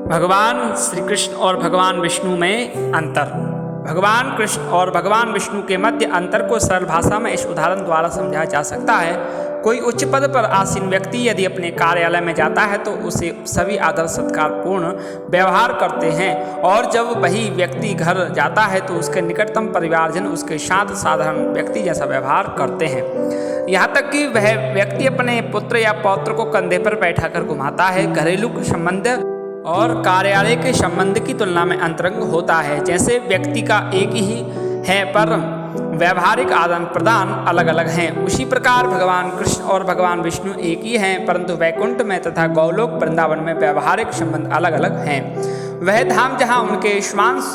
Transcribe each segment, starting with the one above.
भगवान श्री कृष्ण और भगवान विष्णु में अंतर। भगवान कृष्ण और भगवान विष्णु के मध्य अंतर को सरल भाषा में इस उदाहरण द्वारा समझाया जा सकता है। कोई उच्च पद पर आसीन व्यक्ति यदि अपने कार्यालय में जाता है तो उसे सभी आदर सत्कारपूर्ण व्यवहार करते हैं, और जब वही व्यक्ति घर जाता है तो उसके निकटतम परिवारजन उसके साथ साधारण व्यक्ति जैसा व्यवहार करते हैं। यहाँ तक कि वह व्यक्ति अपने पुत्र या पौत्र को कंधे पर बैठाकर घुमाता है। घरेलू संबंध और कार्यालय के संबंध की तुलना में अंतरंग होता है। जैसे व्यक्ति का एक ही है पर व्यवहारिक आदान प्रदान अलग अलग हैं, उसी प्रकार भगवान कृष्ण और भगवान विष्णु एक ही हैं, परंतु वैकुंठ में तथा गौलोक वृंदावन में व्यवहारिक संबंध अलग अलग हैं। वह धाम जहाँ उनके श्वांश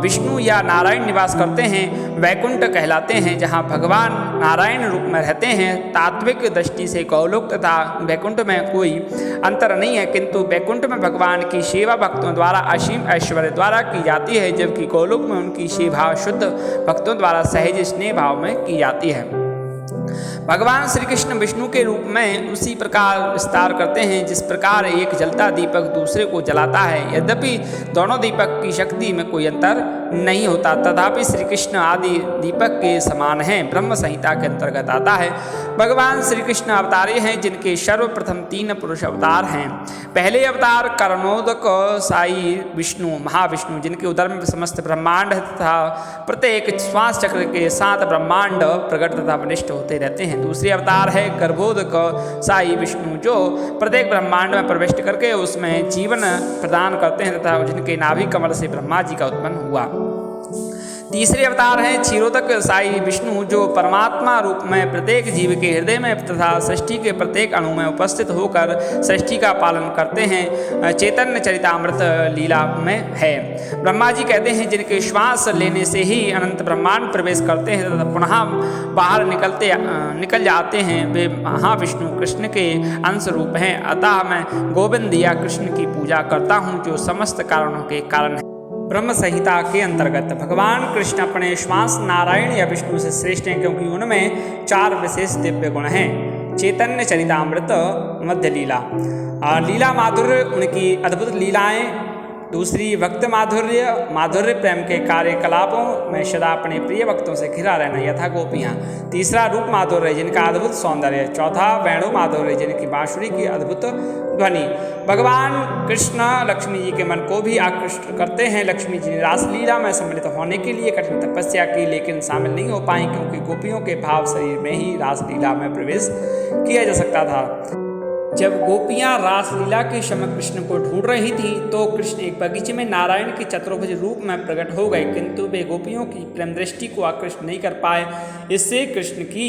विष्णु या नारायण निवास करते हैं वैकुंठ कहलाते हैं। जहाँ भगवान नारायण रूप में रहते हैं, तात्विक दृष्टि से गौलोक तथा वैकुंठ में कोई अंतर नहीं है, किंतु वैकुंठ में भगवान की सेवा भक्तों द्वारा असीम ऐश्वर्य द्वारा की जाती है, जबकि गौलोक में उनकी सेवा शुद्ध भक्तों द्वारा सहज स्नेह भाव में की जाती है। भगवान श्री कृष्ण विष्णु के रूप में उसी प्रकार विस्तार करते हैं जिस प्रकार एक जलता दीपक दूसरे को जलाता है। यद्यपि दोनों दीपक की शक्ति में कोई अंतर नहीं होता, तथापि श्री कृष्ण आदि दीपक के समान हैं। ब्रह्म संहिता के अंतर्गत आता है। भगवान श्री कृष्ण अवतारी हैं जिनके सर्वप्रथम 3 पुरुष अवतार हैं। पहले अवतार कर्णोदक साई विष्णु महाविष्णु, जिनके उदर में समस्त ब्रह्मांड तथा प्रत्येक श्वास चक्र के साथ ब्रह्मांड प्रकट तथा वनिष्ठ होते रहते हैं। दूसरे अवतार है गर्भोदक साई विष्णु, जो प्रत्येक ब्रह्मांड में प्रविष्ट करके उसमें जीवन प्रदान करते हैं तथा जिनके नाभि कमल से ब्रह्मा जी का उत्पन्न हुआ। तीसरे अवतार हैं क्षीरोदक साई विष्णु, जो परमात्मा रूप में प्रत्येक जीव के हृदय में तथा सृष्टि के प्रत्येक अणु में उपस्थित होकर सृष्टि का पालन करते हैं। चैतन्य चरितामृत लीला में है। ब्रह्मा जी कहते हैं जिनके श्वास लेने से ही अनंत ब्रह्मांड प्रवेश करते हैं तथा पुनः बाहर निकल जाते हैं, वे महाविष्णु कृष्ण के अंश रूप हैं। अतः मैं गोविंद या कृष्ण की पूजा करता हूँ, जो समस्त कारणों के कारण है। ब्रह्म संहिता के अंतर्गत भगवान कृष्ण अपने श्वास नारायण या विष्णु से श्रेष्ठ हैं, क्योंकि उनमें 4 विशेष दिव्य गुण हैं। चैतन्य चरितामृत मध्य लीला, लीला माधुर्य उनकी अद्भुत लीलाएं। दूसरी भक्त माधुर्य प्रेम के कार्यकलापों में सदा अपने प्रिय भक्तों से घिरा रहना यथा गोपियाँ। तीसरा रूप माधुर्य जिनका अद्भुत सौंदर्य। चौथा वेणु माधुर्य जिनकी बांसुरी की अद्भुत ध्वनि। भगवान कृष्ण लक्ष्मी जी के मन को भी आकृष्ट करते हैं। लक्ष्मी जी ने रासलीला में सम्मिलित होने के लिए कठिन तपस्या की, लेकिन शामिल नहीं हो पाई, क्योंकि गोपियों के भाव शरीर में ही रासलीला में प्रवेश किया जा सकता था। जब गोपियां रासलीला के समय कृष्ण को ढूंढ रही थी तो कृष्ण एक बगीचे में नारायण के चतुर्भुज रूप में प्रकट हो गए, किंतु वे गोपियों की प्रेम दृष्टि को आकृष्ट नहीं कर पाए। इससे कृष्ण की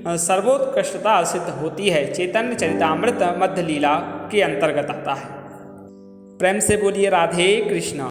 सर्वोत्कृष्टता सिद्ध होती है। चैतन्य चरितामृत मध्य लीला के अंतर्गत आता है। प्रेम से बोलिए राधे कृष्ण।